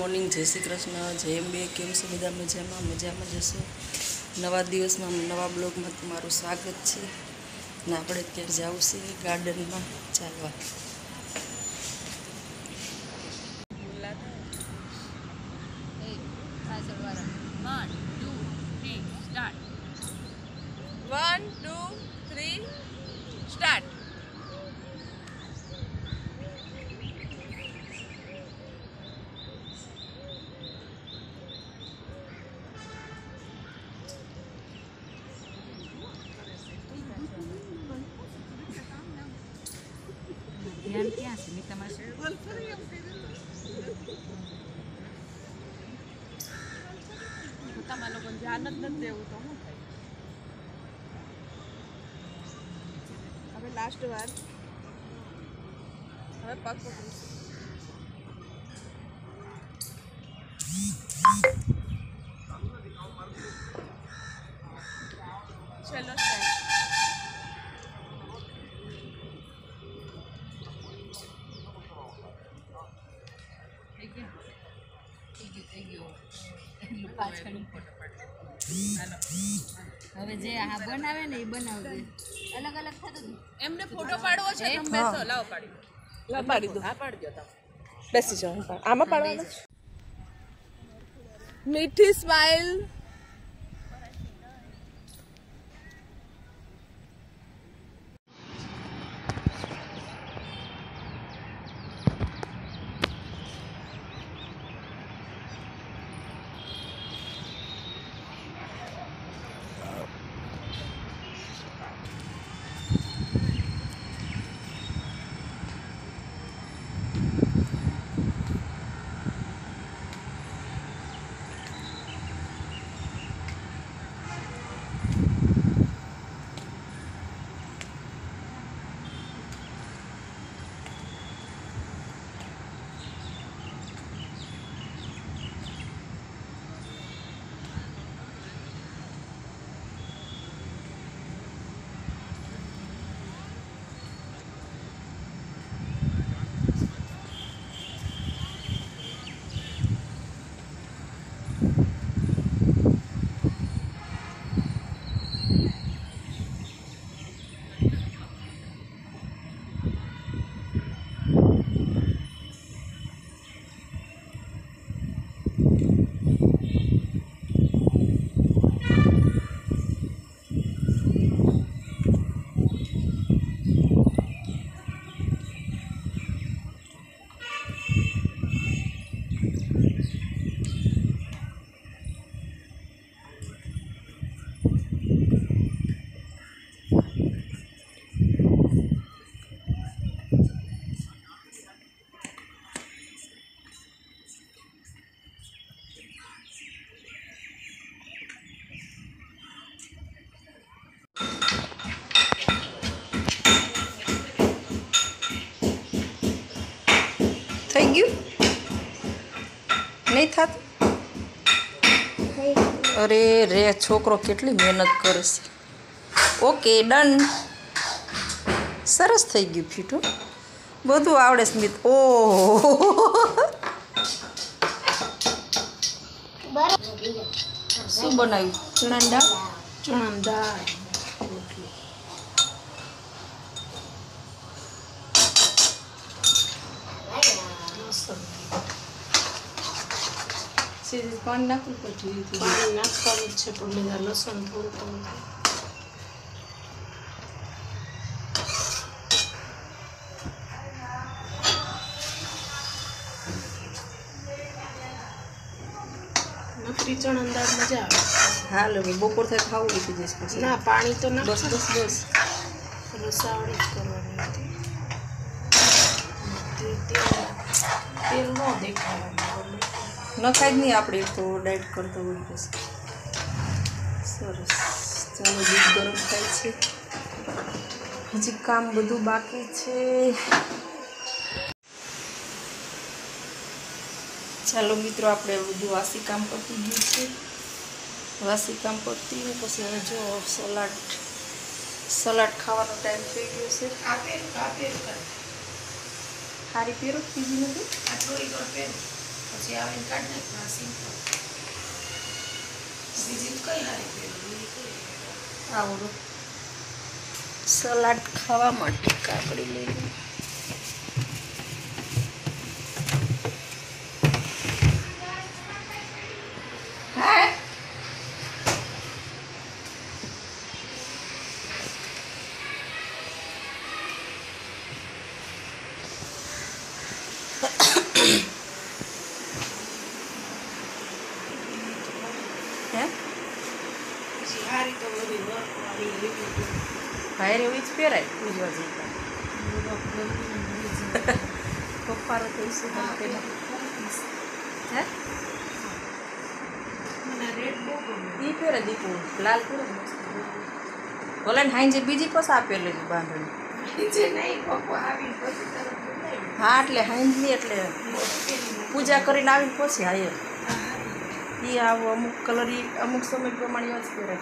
Morning, જય શ્રી કૃષ્ણ, જય અંબે. કેમ છો બધા? મજામાં જશો. નવા દિવસમાં નવા બ્લોગમાં તમારું સ્વાગત છે. ને આપણે અત્યારે જવું છે ગાર્ડનમાં ચાલવા. 1 2 3 સ્ટાર્ટ. ધ્યાન ક્યાં છે? મેં તમારે તમારા લોકોને ધ્યાન જ નથી દેવું તો શું થાય? હવે લાસ્ટ વાર. હવે પગ પકડીશું. ચલો સ્ટાર્ટ. હવે જે આ બનાવે ને એ બનાવજે. અલગ અલગ થતું એમને ફોટો પાડવો છે. તમે બેસો. લાવો પાડી દો. લાવ પાડી દો. હા પાડી દો તમે. બેસી જાઓ. આમાં પાડવાનું. મીઠી સ્માઈલ. થઈ ગયું? નહીં થતું? અરે રે, છોકરો કેટલી મહેનત કરે છે. Okay, done. સરસ થઈ ગયું ફીટું. બધું આવડે સ્મિત. ઓહો, શું બનાવ્યું? ચણાની દાળ. ચણાની દાળ. પાણી નાખવું પડશે. પાણી નાખવાનું જ છે, પણ બધા લસણ થોડું નકરી ચણા દાળ મજા આવે. હાલો, બપોર થાય ખાવું લીધી જઈશ પછી. ના, પાણી તો ના. બસ રસાવડી જ કરવાની હતી. તેલ ન દેખાવાનું. નખાય જ નહીં, આપણે તો ડાયટ કરતો હોય પછી. સરસ. ચાલો, દૂધ ગરમ થાય છે. હજી કામ બધું બાકી છે. ચાલો મિત્રો, આપણે બધું વાસી કામ પતી ગયું છે. વાસી કામ પતી પછી હવે જો સલાડ ખાવાનો ટાઈમ થઈ ગયો છે. સારી પહેરો બીજી નથી. પછી આવીને કાઢી નાખવા સિમ્પલ બીજી કઈ હારી આવડું સલાડ ખાવા માટે કાકડી લઈ લઉં હા ભાઈ એવી જ પહેરાય પૂજવા જતા પપ્પારો થઈશું હે ઈ પહેરે દીપુ લાલ પૂરો ભલે ને હાઈ જે બીજી પસા આપેલી છે બાંધણી હા એટલે હાઈ એટલે પૂજા કરીને આવીને પછી હા એ આવો અમુક કલર અમુક સમય પ્રમાણે જ પહેરે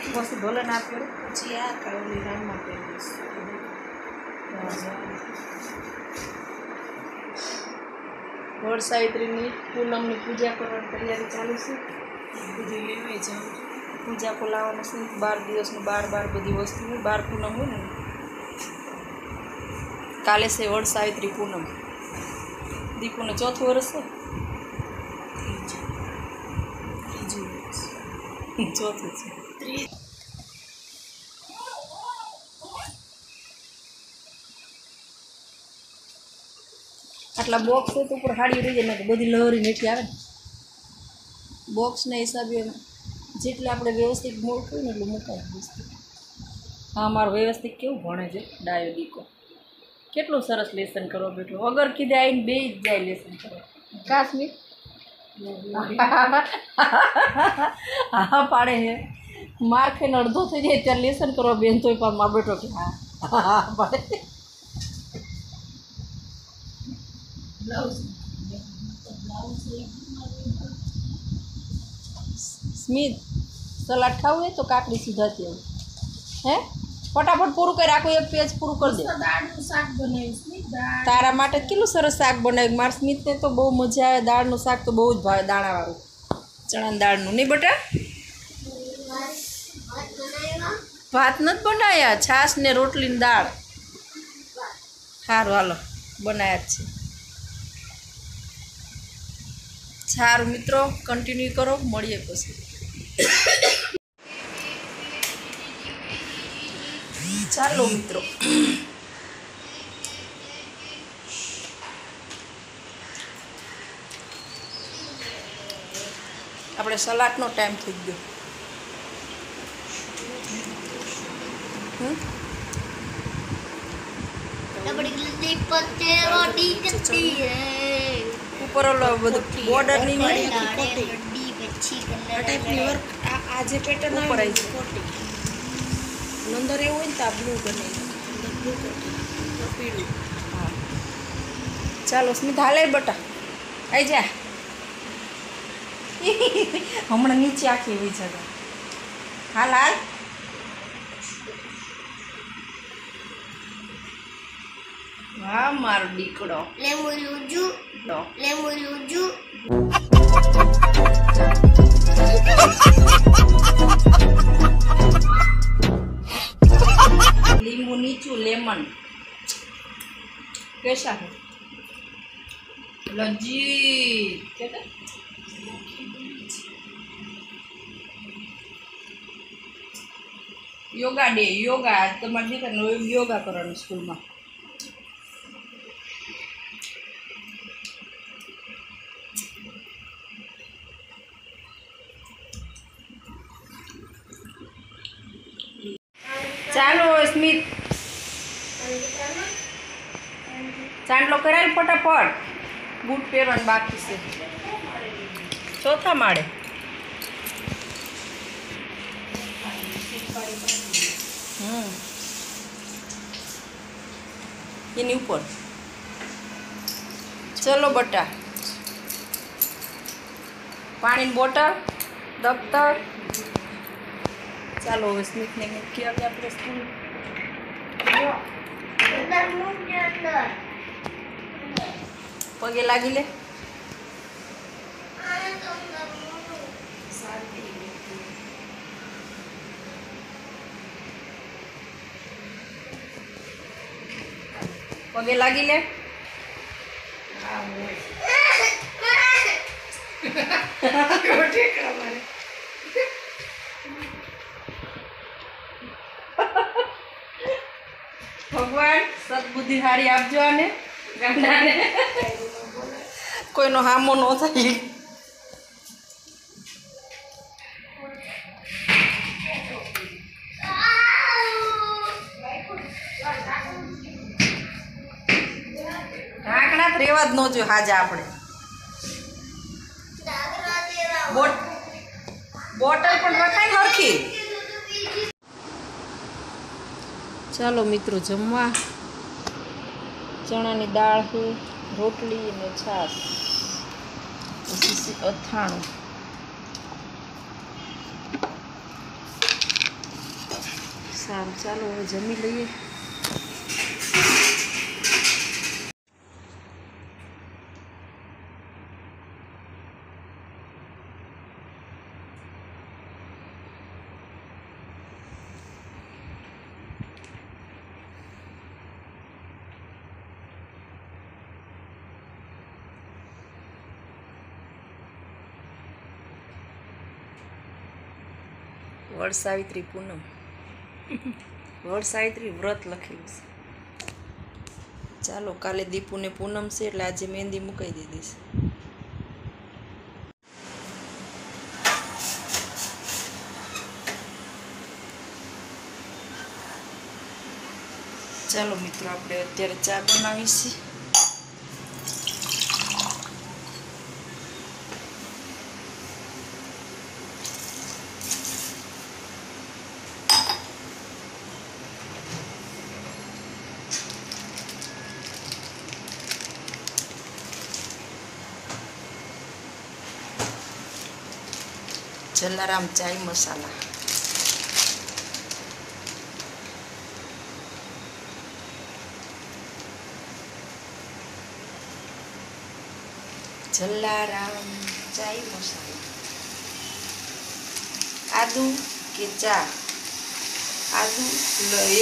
પછી ભલે ના પહેરે પછી આ કાળની રામમાં પહેરીશ વડ સાવિત્રીની પૂનમની પૂજા કરવાની તૈયારી ચાલુ છે બધી લેવાઈ જાઉં પૂજા લાવવાનું છે 12 દિવસનું 12 બધી વસ્તુની 12 પૂનમ હોય ને કાલે છે વડ સાવિત્રી પૂનમ દીપુને 4થું વર્ષ છે ચોથું છે આટલા બોક્સ હોય તો ઉપર હાડી રહી જાય ને બધી લહરી નેઠી આવે ને બોક્સના હિસાબે જેટલે આપણે વ્યવસ્થિત મૂકવું હોય ને એટલું મુકાય વસ્તુ હા મારું વ્યવસ્થિત કેવું ભણે છે ડાયો દીકો કેટલું સરસ લેસન કરવા બેઠો વગર કીધે આવીને બે જ જાય લેસન કરવા કાશ્મીર હા પાડે હે માર ખાઈને અડધો થઈ જાય ત્યારે લેસન કરવા બેન તોય પામાં બેઠો કે હા પાડે સ્મિત સલાડ ખાવું હોય તો કાકડી સુધારતી આવું હે ફટાફટ પૂરું કરી આખું એક પેજ પૂરું કરી દે દાળનું શાક બનાવીશ તારા માટે કેટલું સરસ શાક બનાવ્યું મારા સ્મિતને તો બહુ મજા આવે દાળનું શાક તો બહુ જ ભાવે દાણાવાળું ચણાની દાળનું નહીં બેટા ભાત નથી બનાવ્યા છાશ ને રોટલીની દાળ સારું હાલો બનાવ્યા જ છે સારું મિત્રો કન્ટિન્યુ કરો મળીએ પછી ચાલો મિત્રો આપણે સલાડનો ટાઈમ થઈ ગયો ઉપર ઓલો બધું બોર્ડરની આ જે પેટર્ન ઉપર આવી છે અંદર એવું હોય ને તો આ બ્લુ બને પીળું હા ચાલો સ્મિત હાલે બટા આવી જા હમણાં નીચે આખી એવી જગા હાલ હાલ વાહ મારો દીકડો લીંબુ નીચું લેમન कैसा है लजीज कहते योगा डे योगा તમારી દીકરાને યોગા કરવાનું સ્કૂલમાં ચાલો સ્મિત ચાંદલો કરાય ફટાફટ બૂટ પહેરવાનું બાકી છે ચોથા માળે એની ઉપર ચલો બટા પાણીની બોટલ દફતર ચાલો હવે સ્મિતને મૂકી આવી આપણે સ્કૂલ પગે લાગી લે પગે લાગી લે. ભગવાન સદબુદ્ધિ હારી આપજો આને ગાંડાને, કોઈનો હામો ન થાય. ઢાંકણા રેવા જ ન જોઈએ હાજા આપણે. બોટલ પણ રખાય નરખી. ચાલો મિત્રો જમવા. ચણાની દાળ છે, રોટલી અને છાશ, પછી અથાણું. સારું ચાલો હવે જમી લઈએ. વડ સાવિત્રી પૂનમ, વડ સાવિત્રી વ્રત લખેલું છે. ચાલો કાલે દીપુને પૂનમ છે એટલે આજે મહેંદી મુકાઈ દીધી છે. ચાલો મિત્રો આપણે અત્યારે ચા બનાવીશી. જલારામ ચાય મસાલા. જલારામ ચાય મસાલા. આદુ કે ચા, આદુ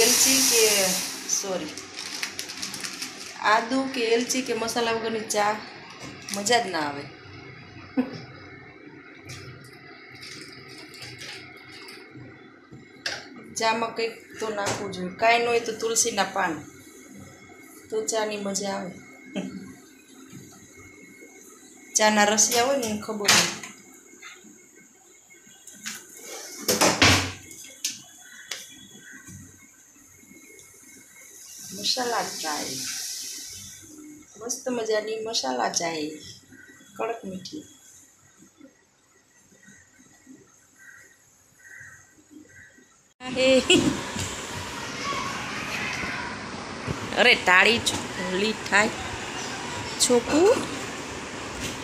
એલચી કે સોરી આદુ કે એલચી કે મસાલા વગરની ચા મજા જ ના આવે. ચામાં કંઈક તો નાખવું જોઈએ. કાંઈ ન હોય તો તુલસીના પાન, તો ચાની મજા આવે. ચાના રસિયા હોય ને એને ખબર હોય. મસાલા ચાય, મસ્ત મજાની મસાલા ચાય, કડક મીઠી. અરે ટાળી લી થાય. છોકું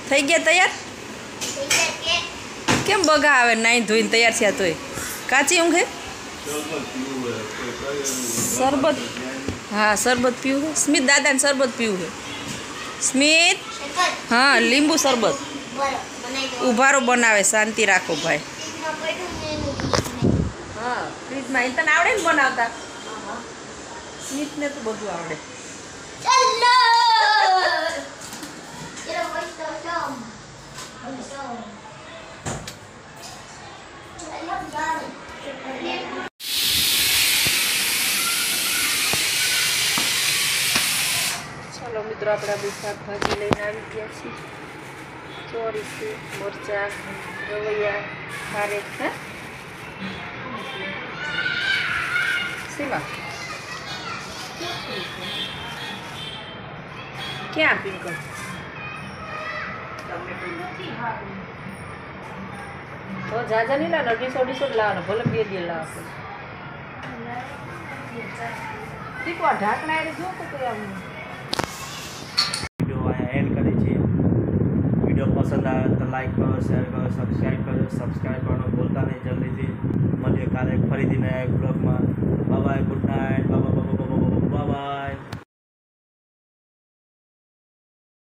થઈ ગયા તૈયાર? કેમ બગા આવે નાઈ ધોઈને તૈયાર થયા તોય? કાચી ઊંઘે? શરબત, હા શરબત પીવું છે. સ્મિત દાદાને શરબત પીવું છે. સ્મિત, હા લીંબુ શરબત. ઉભારો બનાવે, શાંતિ રાખો ભાઈ. હા ફ્રીજમાં તને આવડે ને બનાવતા? સ્મિતને તો બધું આવડે. ચાલો મિત્રો આપણે બધી શાકભાજી લઈને આવી ગયા છીએ. ચોરી છે, મરચાં, રવૈયા, ખારેક. હા સીમા ક્યાં પિંકલ? તો જાજા નહીં લાવવાનો, 250 લાવવાનો, ભલે 2 દી લાવો. દીકવા ઢાંકણા એને જો તો કોઈ આમ વિડીયો અહીંયા એન્ડ કરી છે. વિડીયો પસંદ આવે તો લાઈક કરો, શેર કરો, સબસ્ક્રાઈબ કરવાનું ભૂલતા નહીં. જલ્દીથી મળીએ કાલે ફરીથી નયા બ્લોગમાં. Bye, good night.